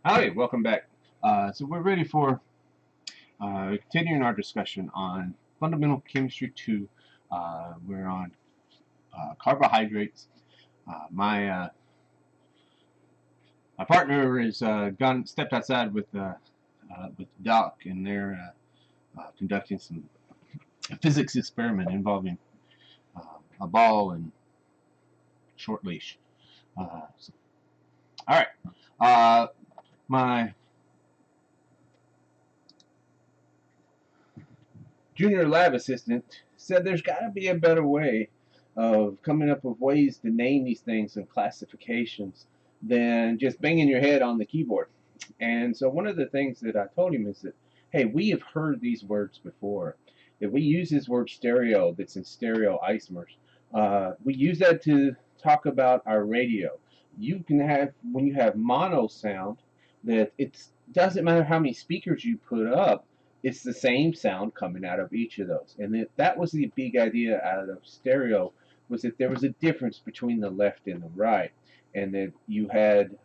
Howdy, welcome back. So we're ready for continuing our discussion on Fundamental Chemistry 2. We're on carbohydrates. My partner is stepped outside with Doc, and they're conducting some physics experiment involving a ball and short leash. All right. My junior lab assistant said there's got to be a better way of coming up with ways to name these things and classifications than just banging your head on the keyboard. And so one of the things that I told him is that, hey, we have heard these words before. That we use this word stereo that's in stereoisomers. We use that to talk about our radio. You can have, when you have mono sound, that it doesn't matter how many speakers you put up, it's the same sound coming out of each of those. And that was the big idea out of stereo, was that there was a difference between the left and the right, and that you could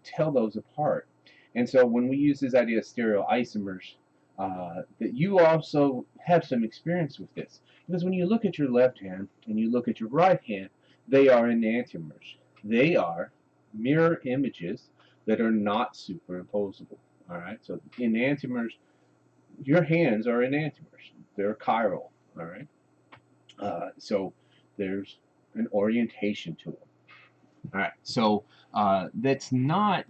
tell those apart. And so when we use this idea of stereoisomers, that you also have some experience with this. Because when you look at your left hand and you look at your right hand, they are enantiomers. They are mirror images that are not superimposable. All right, so enantiomers, your hands are enantiomers. They're chiral. All right, so there's an orientation to them. All right, so that's not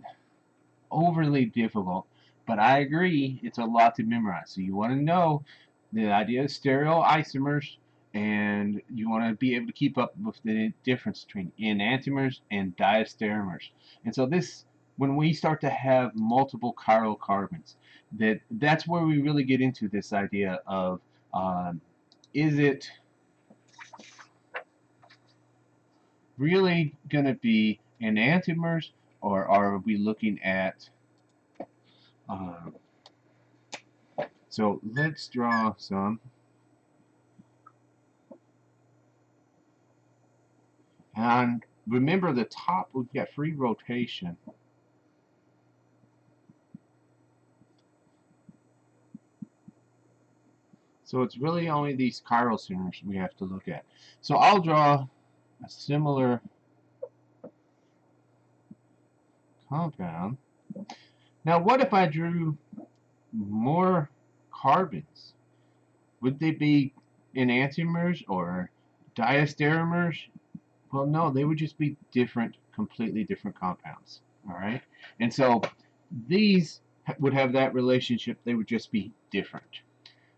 overly difficult, but I agree it's a lot to memorize. So you want to know the idea of stereoisomers, and you want to be able to keep up with the difference between enantiomers and diastereomers. And so this, when we start to have multiple chiral carbons, that's where we really get into this idea of is it really going to be enantiomers, or are we looking at so let's draw some. And remember, the top, we've got free rotation. So it's really only these chiral centers we have to look at. So I'll draw a similar compound. Now, what if I drew more carbons? Would they be enantiomers or diastereomers? Well, no, they would just be different, completely different compounds. All right, and so these would have that relationship. They would just be different.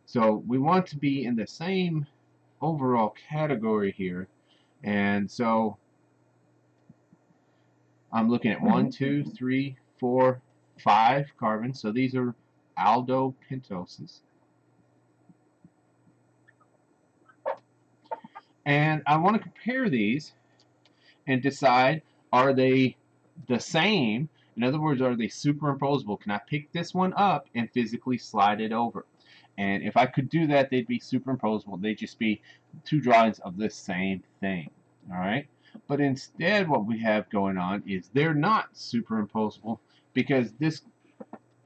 So we want to be in the same overall category here, and so I'm looking at 1, 2, 3, 4, 5 carbons. So these are aldopentoses. And I want to compare these and decide, are they the same? In other words, are they superimposable? Can I pick this one up and physically slide it over? And if I could do that, they'd be superimposable. They'd just be two drawings of the same thing. All right? But instead, what we have going on is they're not superimposable, because this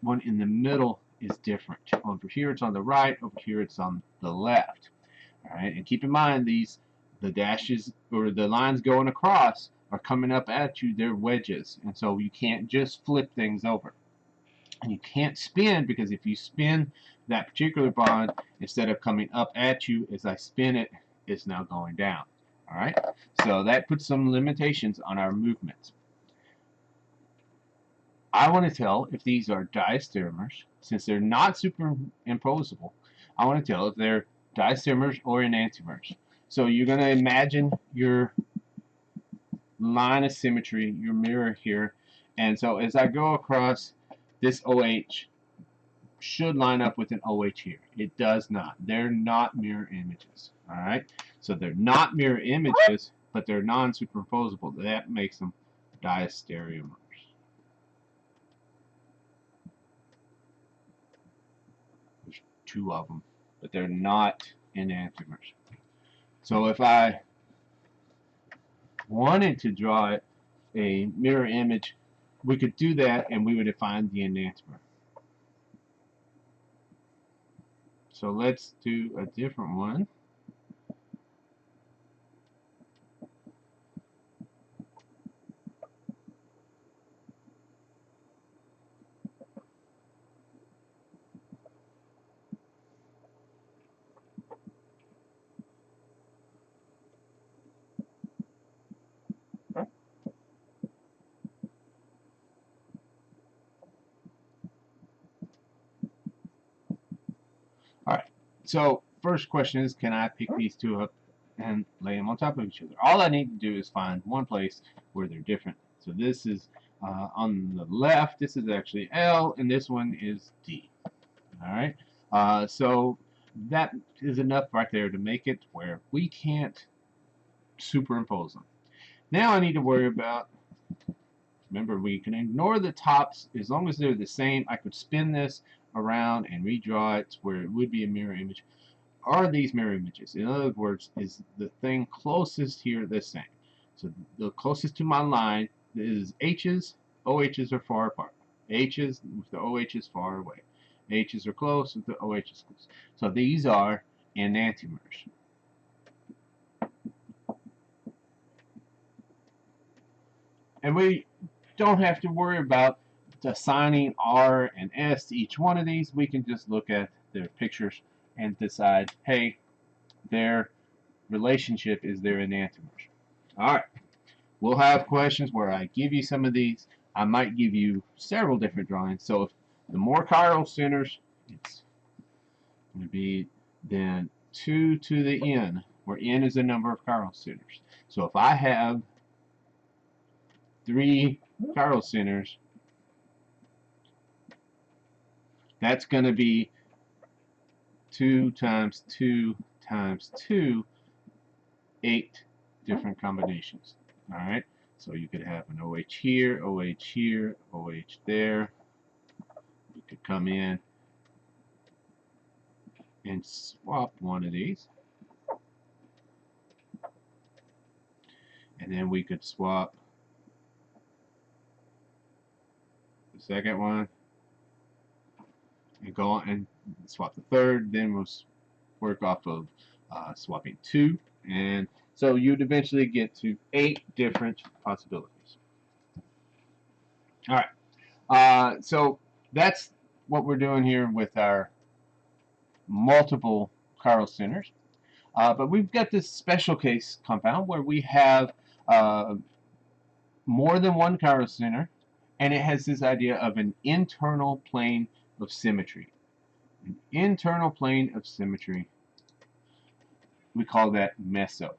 one in the middle is different. Over here it's on the right, over here it's on the left. All right? And keep in mind, the dashes or the lines going across are coming up at you. They're wedges, and so you can't just flip things over. And you can't spin, because if you spin that particular bond, instead of coming up at you, as I spin it, it's now going down. All right, so that puts some limitations on our movements. I want to tell if these are diastereomers. Since they're not superimposable, I want to tell if they're diastereomers or enantiomers. So you're going to imagine your line of symmetry, your mirror here, and so as I go across, this OH should line up with an OH here. It does not. They're not mirror images. All right, so they're not mirror images, but they're non-superimposable. That makes them diastereomers. There's two of them, but they're not enantiomers. So if I wanted to draw a mirror image we could do that and we would define the enantiomer. So let's do a different one. Alright, so first question is, can I pick these two up and lay them on top of each other? All I need to do is find one place where they're different. So this is on the left, this is actually L, and this one is D. Alright, so that is enough right there to make it where we can't superimpose them. Now I need to worry about, remember, we can ignore the tops as long as they're the same. I could spin this around and redraw it where it would be a mirror image. Are these mirror images? In other words, is the thing closest here the same? So the closest to my line is H's. OH's are far apart. H's with the OH's far away. H's are close with the OH's close. So these are enantiomers. And we don't have to worry about assigning R and S to each one of these. We can just look at their pictures and decide, hey, their relationship is their enantiomers. Alright, we'll have questions where I give you some of these. I might give you several different drawings. So if the more chiral centers, it's going to be then 2 to the n, where n is the number of chiral centers. So if I have 3 chiral centers, that's going to be 2 times 2 times 2, 8 different combinations. Alright, so you could have an OH here, OH here, OH there. You could come in and swap one of these. And then we could swap the second one and go on and swap the third. Then we'll work off of swapping 2, and so you'd eventually get to 8 different possibilities. Alright, so that's what we're doing here with our multiple chiral centers. But we've got this special case compound where we have more than one chiral center, and it has this idea of an internal plane of symmetry. An internal plane of symmetry, we call that meso.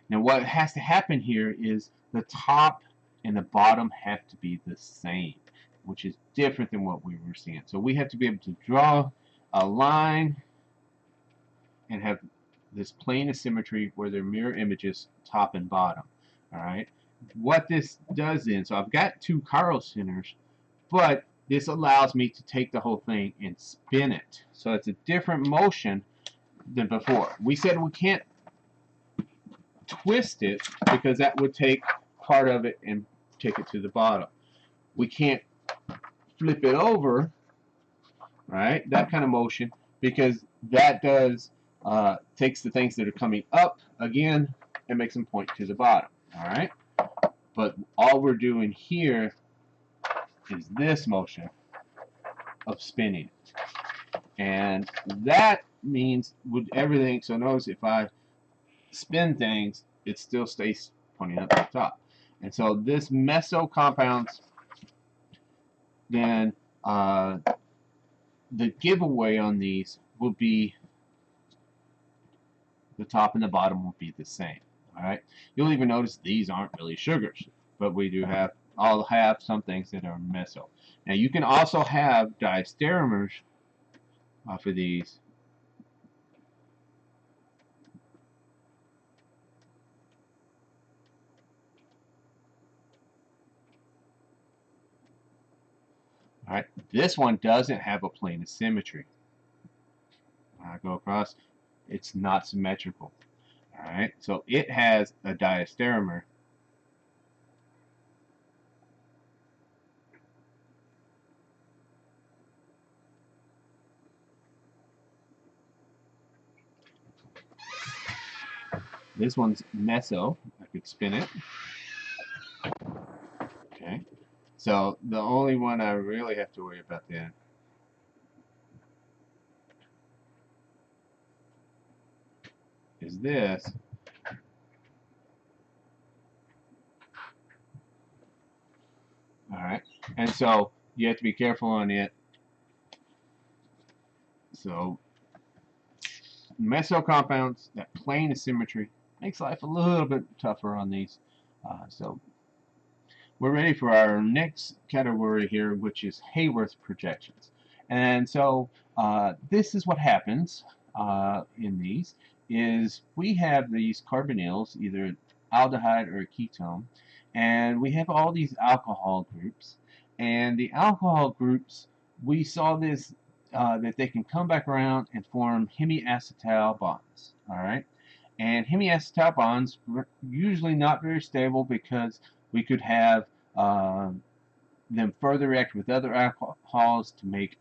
Now what has to happen here is the top and the bottom have to be the same, which is different than what we were seeing. So we have to be able to draw a line and have this plane of symmetry where they're mirror images top and bottom. Alright, what this does then, so I've got 2 chiral centers, but this allows me to take the whole thing and spin it. So it's a different motion than before. We said we can't twist it because that would take part of it and take it to the bottom. We can't flip it over, right? That kind of motion, because that does takes the things that are coming up again and makes them point to the bottom. Alright? But all we're doing here is this motion of spinning. And that means with everything, so notice if I spin things, it still stays pointing up to the top. And so this meso compounds, then the giveaway on these will be the top and the bottom will be the same. Alright, you'll even notice these aren't really sugars, but we do have all have some things that are meso. Now you can also have diastereomers off of these. Alright, this one doesn't have a plane of symmetry. When I go across, it's not symmetrical. Alright, so it has a diastereomer. This one's meso. I could spin it. Okay. So the only one I really have to worry about then is this. All right. And so you have to be careful on it. So meso compounds, that plane of symmetry, makes life a little bit tougher on these. So we're ready for our next category here, which is Haworth projections. And so this is what happens in these, is we have these carbonyls, either aldehyde or a ketone, and we have all these alcohol groups. And the alcohol groups, we saw this, that they can come back around and form hemiacetal bonds, all right? And hemiacetal bonds are usually not very stable because we could have them further react with other alcohols to make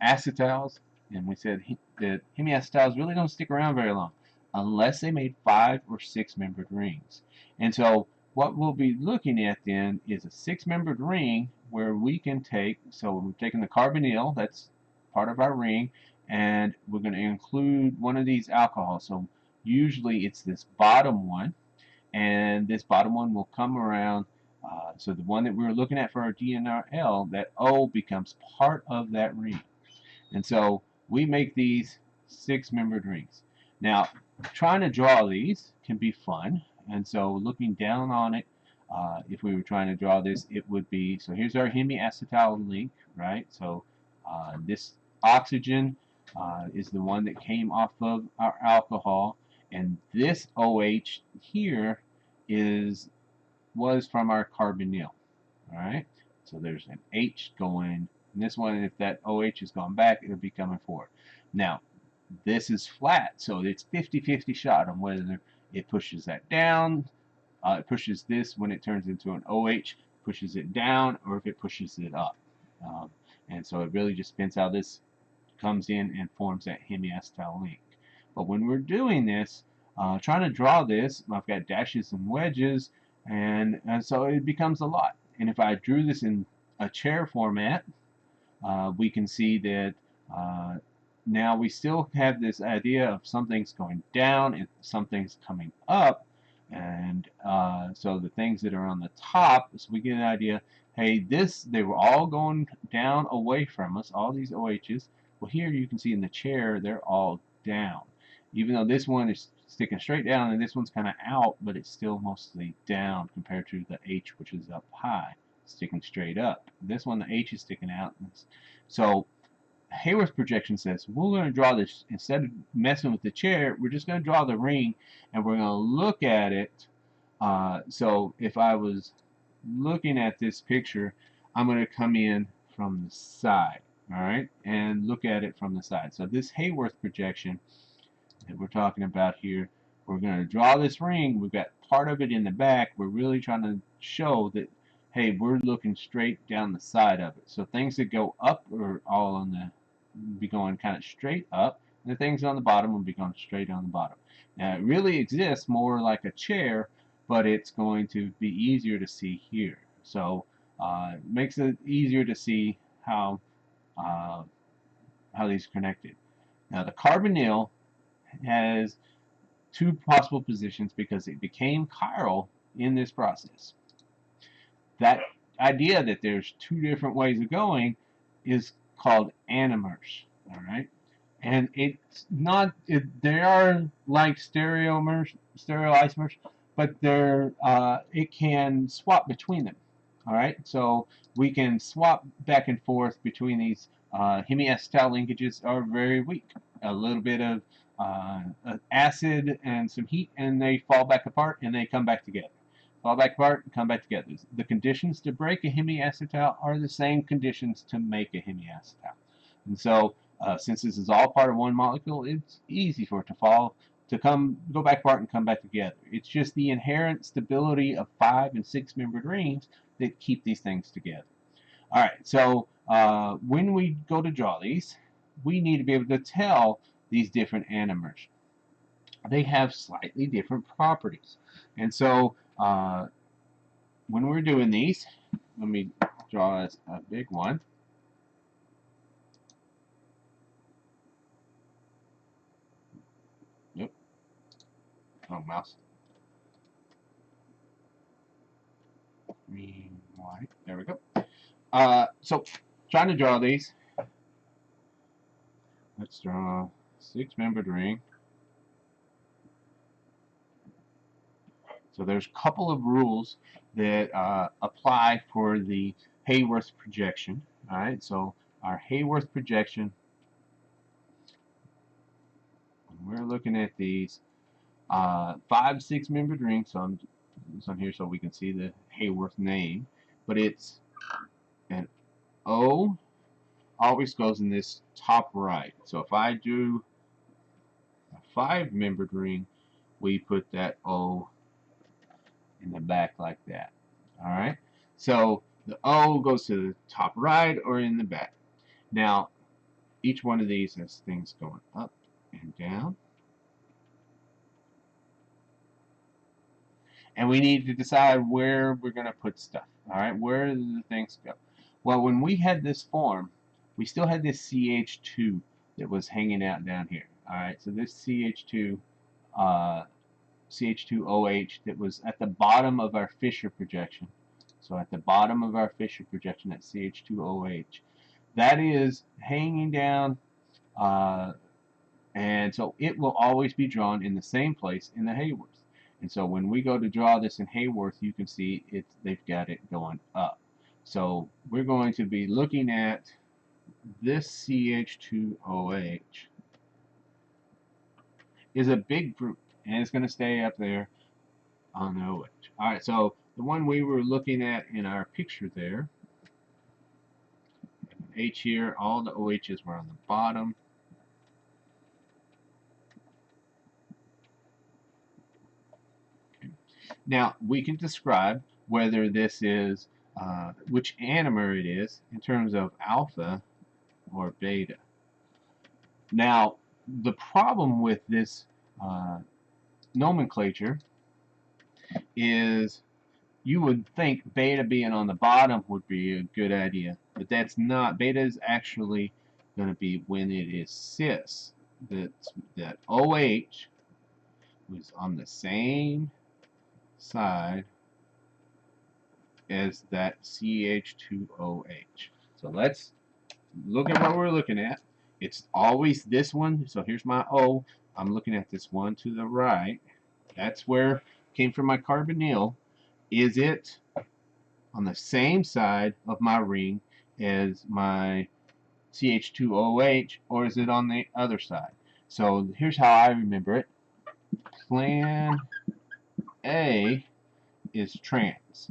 acetals. And we said that hemiacetals really don't stick around very long unless they made 5 or 6 membered rings. And so what we'll be looking at then is a 6-membered ring where we can take, so we're taking the carbonyl, that's part of our ring, and we're going to include one of these alcohols. So usually it's this bottom one, and this bottom one will come around. So the one that we were looking at for our DNRL, that O becomes part of that ring. And so we make these 6-membered rings. Now, trying to draw these can be fun. And so looking down on it, if we were trying to draw this, it would be, so here's our hemiacetal link, right? So this oxygen is the one that came off of our alcohol, and this OH here was from our carbonyl. All right, so there's an H going, and this one, if that OH has gone back, it'll be coming forward. Now, this is flat, so it's 50-50 shot on whether it pushes that down, it pushes this when it turns into an OH, pushes it down, or if it pushes it up. And so it really just depends how this comes in and forms that hemiacetal link. But when we're doing this, trying to draw this, I've got dashes and wedges, and so it becomes a lot. And if I drew this in a chair format, we can see that now we still have this idea of something's going down and something's coming up, and so the things that are on the top, so we get an idea, hey, they were all going down away from us, all these OHs. Well, here you can see in the chair, they're all down. Even though this one is sticking straight down and this one's kind of out, but it's still mostly down compared to the H, which is up high, sticking straight up. This one, the H is sticking out. So Haworth projection says we're going to draw this, instead of messing with the chair, we're just going to draw the ring, and we're going to look at it. So if I was looking at this picture, I'm going to come in from the side, all right, and look at it from the side. So this Haworth projection that we're talking about here, we're going to draw this ring. We've got part of it in the back. We're really trying to show that, hey, we're looking straight down the side of it. So things that go up are all on the, be going kind of straight up, and the things on the bottom will be going straight on the bottom. Now it really exists more like a chair, but it's going to be easier to see here. So it makes it easier to see how these are connected. Now the carbonyl has 2 possible positions because it became chiral in this process. That idea that there's 2 different ways of going is called anomers, all right? And it's not, they are like stereoisomers, but it can swap between them, all right? So we can swap back and forth between these. Hemiacetal linkages are very weak. A little bit of acid and some heat, and they fall back apart, and they come back together. Fall back apart and come back together. The conditions to break a hemiacetal are the same conditions to make a hemiacetal. And so, since this is all part of one molecule, it's easy for it to go back apart and come back together. It's just the inherent stability of 5 and 6 membered rings that keep these things together. All right, so when we go to draw these, we need to be able to tell these different anomers. they have slightly different properties. And so when we're doing these, let me draw us a big one. Yep. Oh, mouse. Green, white. There we go. So trying to draw these. Let's draw a 6-membered ring. So there's a couple of rules that apply for the Haworth projection. All right, so our Haworth projection, when we're looking at these 5, 6-membered rings, so I'm this on here so we can see the Haworth name, but it's an O always goes in this top right. So if I do a 5-membered ring, we put that O in the back like that. All right, so the O goes to the top right or in the back. Now each one of these has things going up and down, and we need to decide where we're going to put stuff. All right, where do the things go? Well, when we had this form, we still had this CH2 that was hanging out down here. All right, so this CH2 CH2OH that was at the bottom of our Fischer projection. So at the bottom of our Fischer projection, that CH2OH, that is hanging down, and so it will always be drawn in the same place in the Haworth. And so when we go to draw this in Haworth, you can see they've got it going up. So we're going to be looking at this CH2OH is a big group, and it's going to stay up there on the OH. Alright, so the one we were looking at in our picture there, H here, all the OHs were on the bottom. Okay. Now, we can describe whether this is, which anomer it is in terms of alpha or beta. Now, the problem with this nomenclature is you would think beta being on the bottom would be a good idea, but that's not. Beta is actually going to be when it is cis. That OH was on the same side as that CH2OH. So let's look at what we're looking at. It's always this one. So here's my O. I'm looking at this one to the right. That's where came from my carbonyl. Is it on the same side of my ring as my CH2OH, or is it on the other side? So here's how I remember it. Plan A is trans.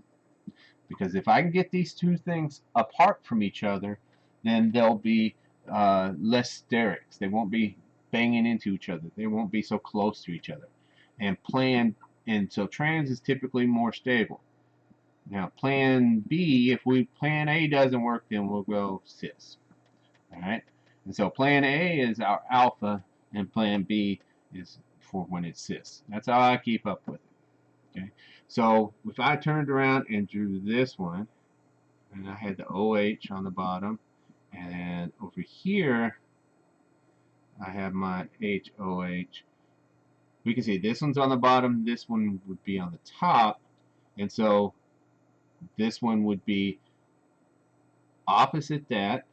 Because if I can get these two things apart from each other, then they'll be less sterics. They won't be banging into each other. They won't be so close to each other. And so trans is typically more stable. Now plan B, if plan A doesn't work, then we'll go cis. Alright? And so plan A is our alpha, and plan B is for when it's cis. That's how I keep up with it. Okay? So if I turned around and drew this one, and I had the OH on the bottom, and over here I have my HOH, we can see this one's on the bottom, this one would be on the top, and so this one would be opposite that,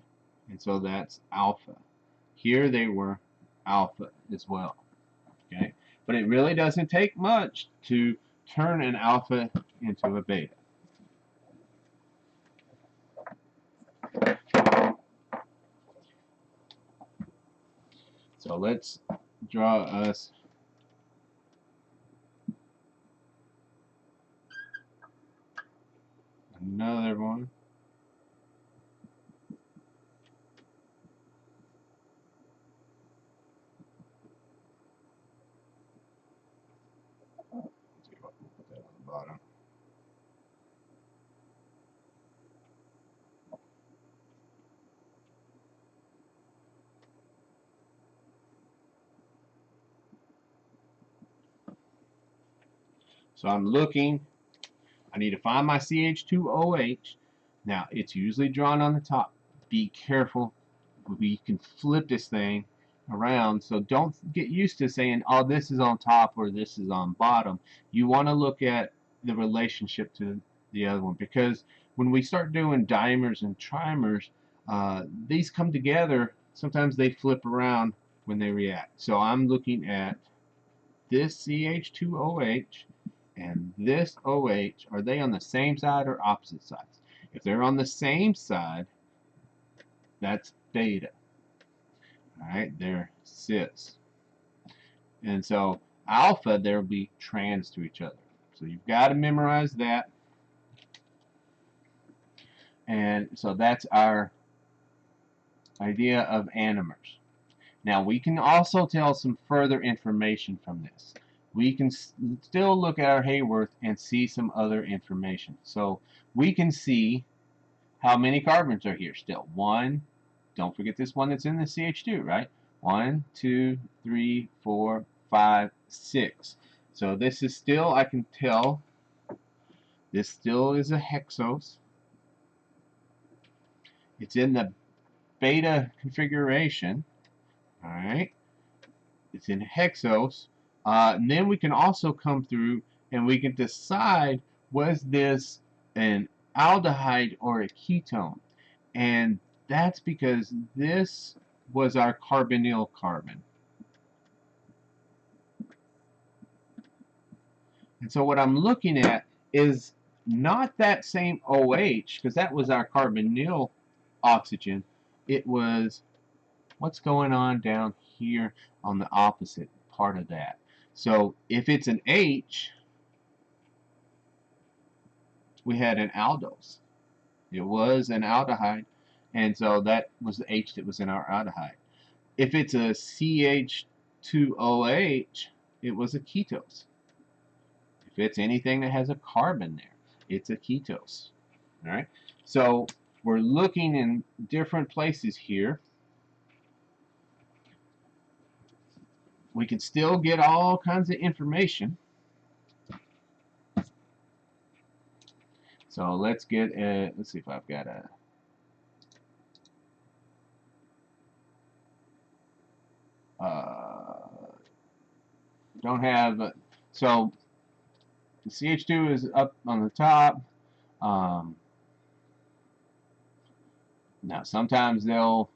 and so that's alpha. Here they were alpha as well. Okay, but it really doesn't take much to turn an alpha into a beta. So let's draw us another one. Let's see what we'll put that on the bottom. So I'm looking. I need to find my CH2OH. Now, it's usually drawn on the top. Be careful. We can flip this thing around, so don't get used to saying, oh, this is on top or this is on bottom. You want to look at the relationship to the other one, because when we start doing dimers and trimers, these come together. Sometimes they flip around when they react. So I'm looking at this CH2OH and this OH. Are they on the same side or opposite sides? If they're on the same side, that's beta. Alright, they're cis. And so alpha, there will be trans to each other. So you've got to memorize that. And so that's our idea of anomers. Now we can also tell some further information from this. We can still look at our Haworth and see some other information. So we can see how many carbons are here still. One, don't forget this one that's in the CH2, right? 1, 2, 3, 4, 5, 6. So this is still, I can tell, this still is a hexose. It's in the beta configuration. Alright, it's in hexose. And then we can also come through and we can decide, was this an aldehyde or a ketone? And that's because this was our carbonyl carbon. And so what I'm looking at is not that same OH, because that was our carbonyl oxygen. It was what's going on down here on the opposite part of that. So if it's an H, we had an aldose. It was an aldehyde, and so that was the H that was in our aldehyde. If it's a CH2OH, it was a ketose. If it's anything that has a carbon there, it's a ketose. All right. So we're looking in different places here. We can still get all kinds of information. So let's get a, let's see if I've got a, don't have, so the CH2 is up on the top. Now sometimes the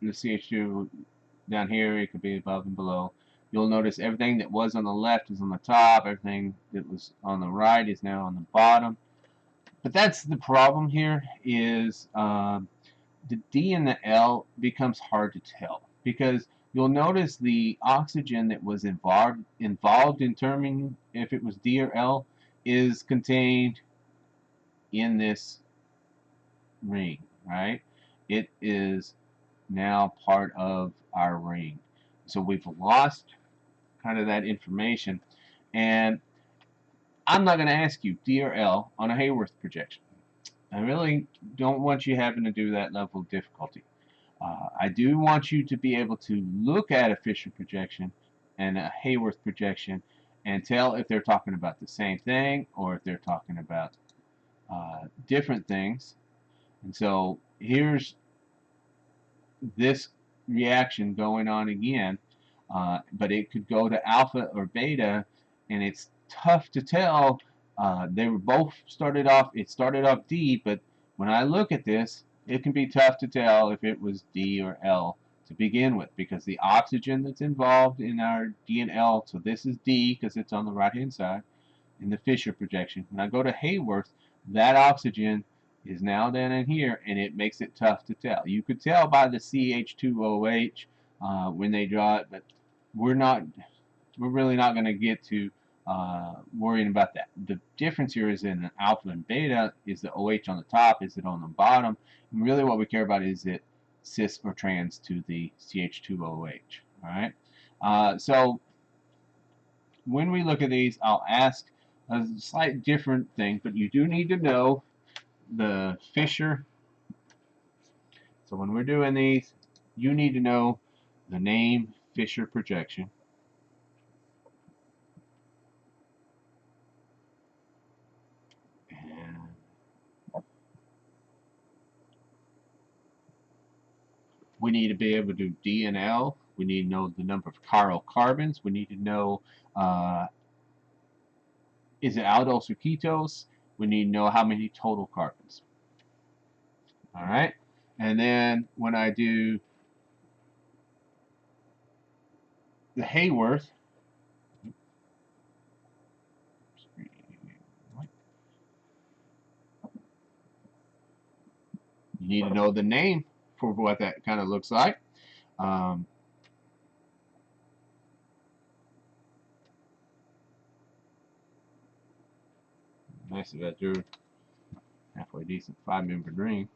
CH2 down here, it could be above and below. You'll notice everything that was on the left is on the top, everything that was on the right is now on the bottom. But that's the problem here, is the D and the L becomes hard to tell, because you'll notice the oxygen that was involved in determining if it was D or L is contained in this ring, right? It is now part of our ring. So we've lost kind of that information, and I'm not going to ask you D or L on a Haworth projection. I really don't want you having to do that level of difficulty. I do want you to be able to look at a Fischer projection and a Haworth projection and tell if they're talking about the same thing or if they're talking about different things. And so here's this reaction going on again, but it could go to alpha or beta, and it's tough to tell. They were both started off, it started off D, but when I look at this, it can be tough to tell if it was D or L to begin with, because the oxygen that's involved in our D and L, so this is D because it's on the right hand side in the Fischer projection. When I go to Haworth, that oxygen is now down in here, and it makes it tough to tell. You could tell by the CH2OH when they draw it, but we're really not going to get to worrying about that. The difference here is in alpha and beta. Is the OH on the top? Is it on the bottom? And really what we care about is it cis or trans to the CH2OH. Alright? So when we look at these, I'll ask a slight different thing, but you do need to know the Fischer. So when we're doing these, you need to know the name Fischer projection. We need to be able to do D and L. We need to know the number of chiral carbons. We need to know is it aldose or ketose. We need to know how many total carbons. All right, and then when I do the Haworth, you need to know the name for what that kind of looks like. Nice if I drew halfway decent 5-membered ring.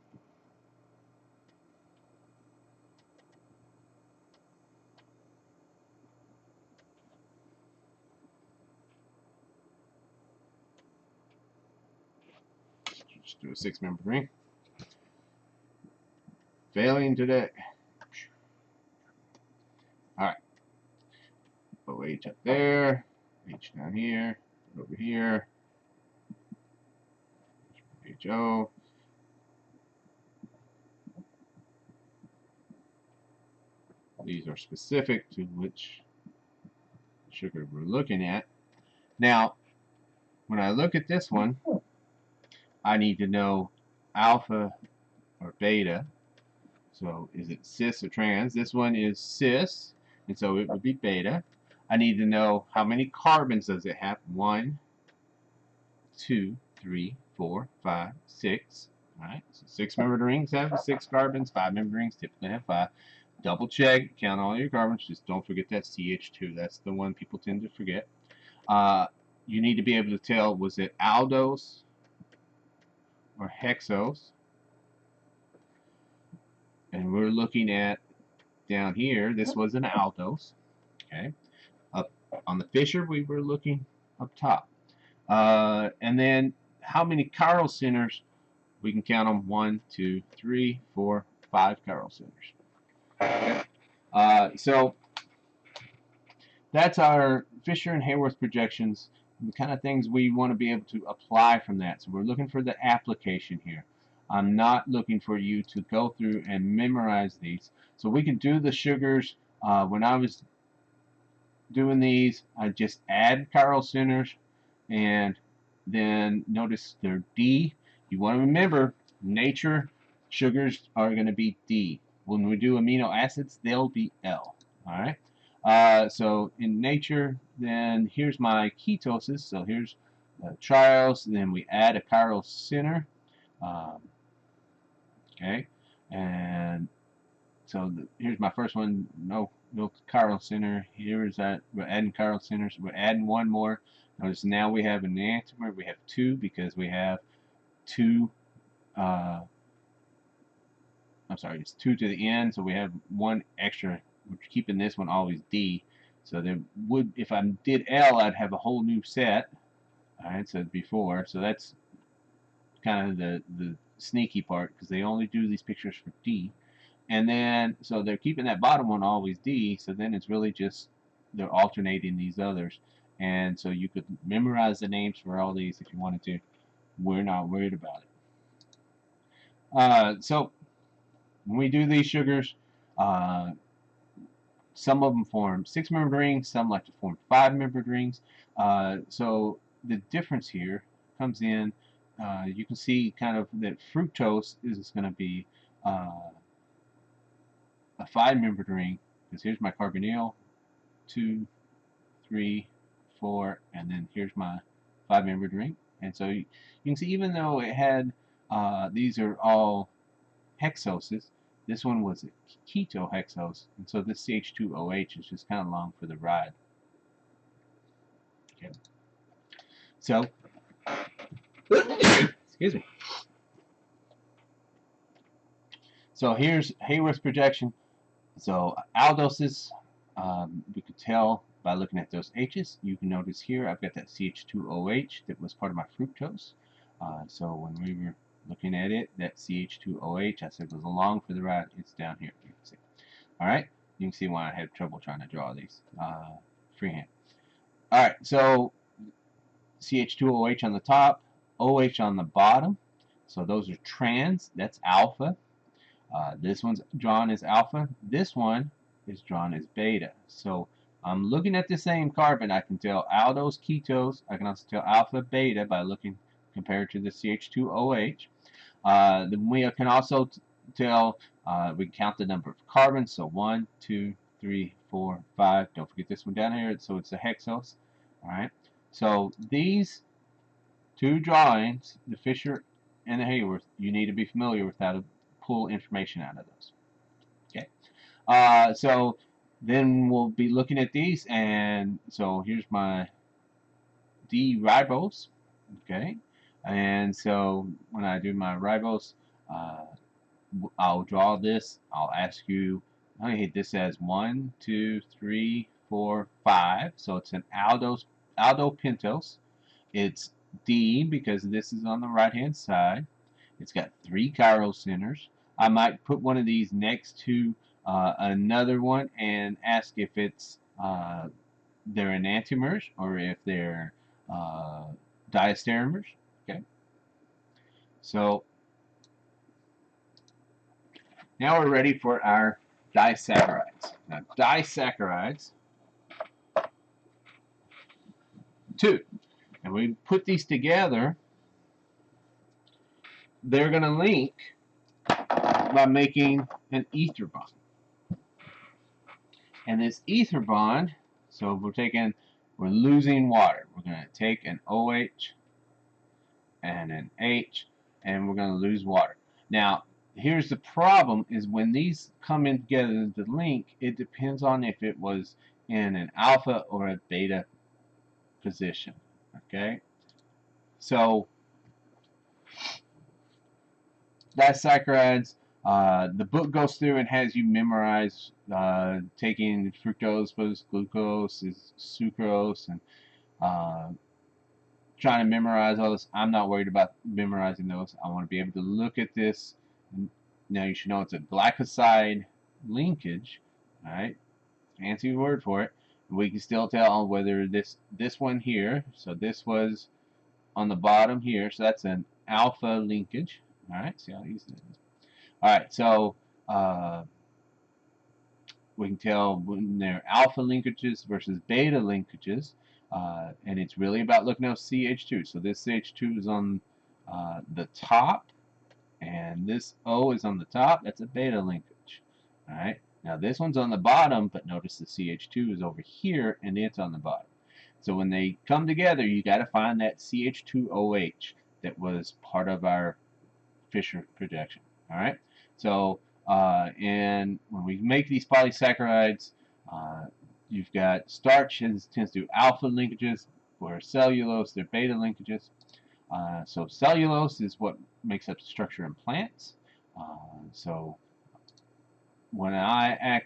Just do a 6-membered ring. Failing today. Alright. OH up there. H down here. Over here. HO. These are specific to which sugar we're looking at. Now, when I look at this one, I need to know alpha or beta. So is it cis or trans? This one is cis, and so it would be beta. I need to know how many carbons does it have. 1, 2, 3, 4, 5, 6. Alright, so 6-membered rings have 6 carbons, 5-membered rings typically have 5. Double check, count all your carbons, just don't forget that CH2. That's the one people tend to forget. You need to be able to tell, was it aldose or hexose? And we're looking at down here, this was an aldose. Okay. Up on the Fischer, we were looking up top. And then how many chiral centers? We can count them 1, 2, 3, 4, 5 chiral centers. Okay. So that's our Fischer and Haworth projections, the kind of things we want to be able to apply from that. So we're looking for the application here. I'm not looking for you to go through and memorize these. So we can do the sugars. When I was doing these, I just add chiral centers, and then notice they're D. You want to remember, nature sugars are going to be D. When we do amino acids, they'll be L. All right. So in nature, then here's my ketoses. So here's trials, and then we add a chiral center. Okay, and so here's my first one. No chiral center. Here's that we're adding chiral centers. We're adding one more. Notice now we have an enantiomer. We have 2 because we have 2. I'm sorry, it's 2 to the end, so we have 1 extra. We're keeping this one always D. So there would, if I did L, I'd have a whole new set. All right, so before, so that's kind of the sneaky part, because they only do these pictures for D. And then, so they're keeping that bottom one always D, so then it's really just, they're alternating these others. And so you could memorize the names for all these if you wanted to. We're not worried about it. So when we do these sugars, some of them form 6-membered rings, some like to form 5-membered rings. So the difference here comes in, you can see kind of that fructose is going to be a 5-membered ring, because here's my carbonyl, 2, 3, 4, and then here's my 5-membered ring. And so you can see, even though it had, these are all hexoses, this one was a ketohexose, and so this CH2OH is just kind of along for the ride. Okay. So, excuse me. So here's Haworth projection. So aldoses, we could tell by looking at those H's. You can notice here I've got that CH2OH that was part of my fructose. So when we were looking at it, that CH2OH, I said, was along for the ride. It's down here. You can see. All right. You can see why I had trouble trying to draw these freehand. All right. So CH2OH on the top, OH on the bottom. So those are trans. That's alpha. This one's drawn as alpha. This one is drawn as beta. So I'm looking at the same carbon. I can tell aldose, ketos. I can also tell alpha, beta by looking compared to the CH2OH. Then we can also tell, we can count the number of carbons. So 1, 2, 3, 4, 5. Don't forget this one down here. So it's a hexose. All right. So these two drawings, the Fischer and the Haworth, you need to be familiar with how to pull information out of those. Okay. So then we'll be looking at these, and so here's my D-ribose. Okay. And so when I do my ribose, I'll draw this. I'll ask you, okay, this as 1, 2, 3, 4, 5. So it's an aldopentose. It's D because this is on the right hand side. It's got 3 chiral centers. I might put one of these next to another one and ask if it's they're enantiomers or if they're diastereomers. Okay. So now we're ready for our disaccharides. Now disaccharides, 2. And we put these together, they're going to link by making an ether bond. And this ether bond, so we're losing water. We're going to take an OH and an H, and we're going to lose water. Now, here's the problem, is when these come in together to link, it depends on if it was in an alpha or a beta position. Okay? So, disaccharides, the book goes through and has you memorize taking fructose plus glucose is sucrose, and trying to memorize all this. I'm not worried about memorizing those. I want to be able to look at this. Now you should know it's a glycoside linkage. All right, fancy word for it. We can still tell whether this one here. So this was on the bottom here. So that's an alpha linkage. All right, see how easy it is. All right, so we can tell when they're alpha linkages versus beta linkages, and it's really about looking at CH2. So this CH2 is on the top, and this O is on the top. That's a beta linkage. All right. Now this one's on the bottom, but notice the CH2 is over here, and it's on the bottom. So when they come together, you got to find that CH2OH that was part of our Fischer projection. All right. So and when we make these polysaccharides, you've got starch tends to do alpha linkages, where cellulose they're beta linkages. So cellulose is what makes up the structure in plants. So when I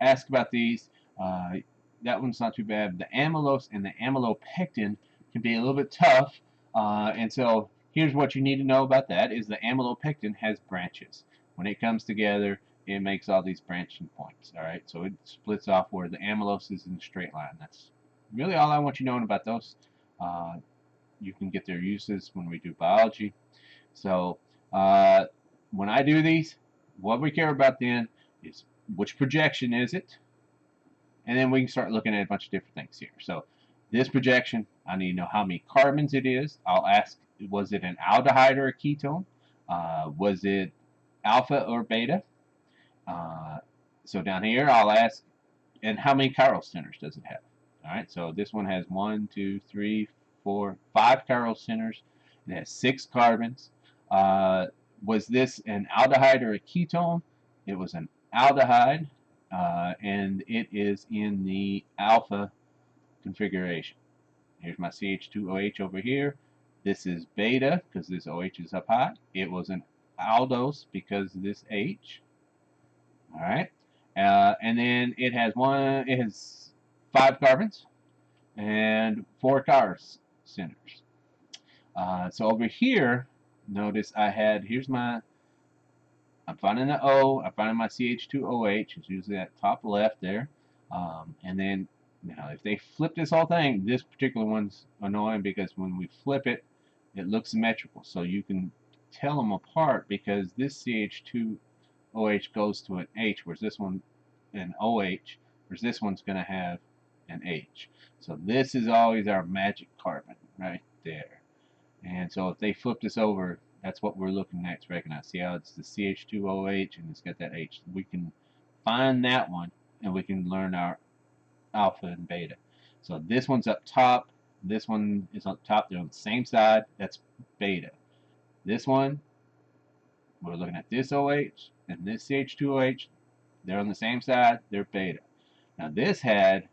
ask about these, that one's not too bad. The amylose and the amylopectin can be a little bit tough, and so here's what you need to know about that: is the amylopectin has branches. When it comes together, it makes all these branching points. All right, so it splits off where the amylose is in a straight line. That's really all I want you knowing about those. You can get their uses when we do biology. So when I do these, what we care about then is which projection is it, and then we can start looking at a bunch of different things here. So this projection, I need to know how many carbons it is. I'll ask, was it an aldehyde or a ketone? Was it alpha or beta? So down here, I'll ask, and how many chiral centers does it have? All right, so this one has 1, 2, 3, 4, 5 chiral centers. It has 6 carbons. Was this an aldehyde or a ketone? It was an aldehyde, and it is in the alpha configuration. Here's my CH2OH over here. This is beta because this OH is up high. It was an aldose because this H. All right, and then it has 5 carbons and 4 chiral centers. So over here, notice here's my, I'm finding the O, I'm finding my CH2OH, it's usually at top left there. And then, now if they flip this whole thing, this particular one's annoying because when we flip it, it looks symmetrical. So you can tell them apart because this CH2 OH goes to an H, whereas this one, an OH, whereas this one's going to have an H. So this is always our magic carbon right there. And so if they flip this over, that's what we're looking at to recognize. See how it's the CH2OH and it's got that H. We can find that one and we can learn our alpha and beta. So this one's up top, this one is up top, they're on the same side, that's beta. This one, we're looking at this OH and this CH2OH, they're on the same side, they're beta. Now this had,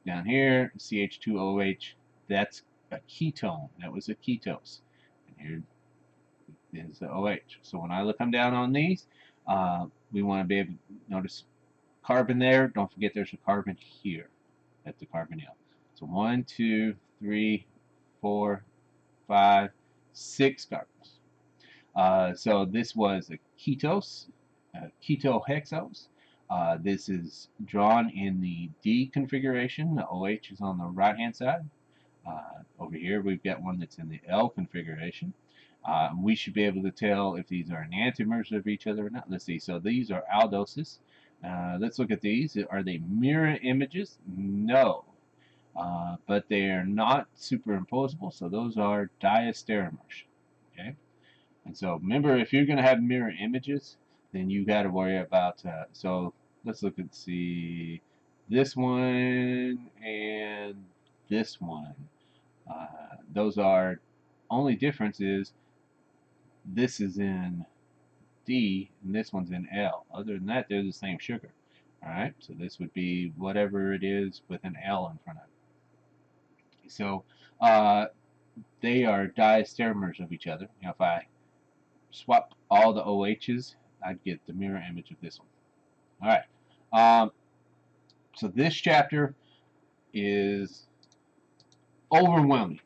down here, CH2OH, that's a ketone, that was a ketose. And here is the OH. So when I come down on these, we want to be able to notice carbon there. Don't forget there's a carbon here at the carbonyl. So 1, 2, 3, 4, 5, 6 carbons. So this was a ketose, ketohexose. This is drawn in the D configuration. The OH is on the right hand side. Over here we've got one that's in the L configuration. We should be able to tell if these are enantiomers of each other or not. Let's see. So these are aldoses. Let's look at these. Are they mirror images? No. But they are not superimposable, so those are diastereomers. Okay? And so remember, if you're going to have mirror images, then you got to worry about, so let's look at, see, this one and this one. Those are, only difference is this is in D and this one's in L. Other than that, they're the same sugar. Alright, so this would be whatever it is with an L in front of it. So they are diastereomers of each other. You know, if I swap all the OHs, I'd get the mirror image of this one. Alright, so this chapter is overwhelming,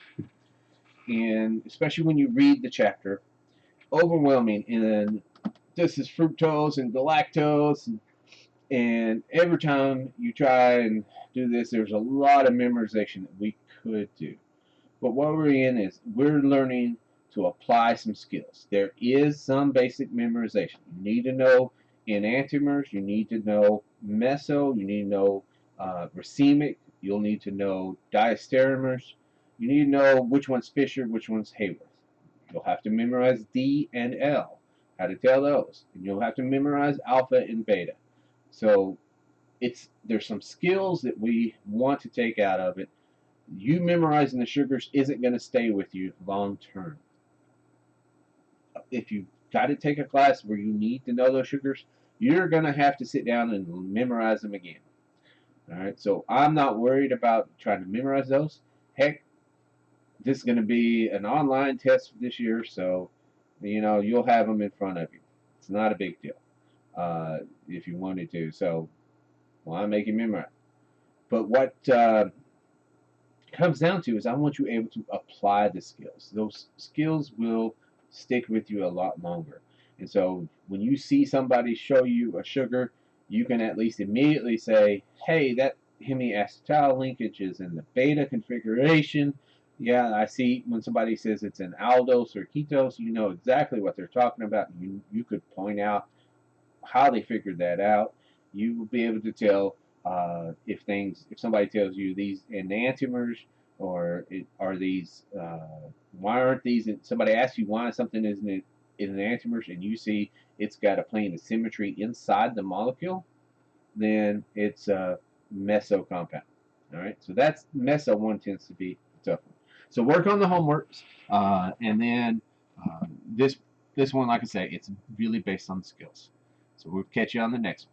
and especially when you read the chapter, overwhelming. And this is fructose and galactose, and every time you try and do this, there's a lot of memorization that we could do. But what we're in is we're learning to apply some skills. There is some basic memorization. You need to know enantiomers, you need to know meso, you need to know racemic, you'll need to know diastereomers, you need to know which one's Fischer, which one's Haworth. You'll have to memorize D and L, how to tell those. And you'll have to memorize alpha and beta. So there's some skills that we want to take out of it. You memorizing the sugars isn't going to stay with you long term. If you've got to take a class where you need to know those sugars, you're going to have to sit down and memorize them again. Alright, so I'm not worried about trying to memorize those. Heck, this is going to be an online test this year, so you know you'll have them in front of you. It's not a big deal if you wanted to. So, well, I'm making memorize. But what comes down to is I want you able to apply the skills. Those skills will stick with you a lot longer. And so when you see somebody show you a sugar, you can at least immediately say, hey, that hemiacetal linkage is in the beta configuration. Yeah, I see when somebody says it's an aldose or ketose, you know exactly what they're talking about. You could point out how they figured that out. You will be able to tell if somebody tells you these enantiomers, or are these, why aren't these, somebody asks you why something isn't in enantiomers, and you see it's got a plane of symmetry inside the molecule, then it's a meso compound. Alright, so that's meso one tends to be a tough one. So work on the homeworks, and then this one, like I say, it's really based on skills. So we'll catch you on the next one.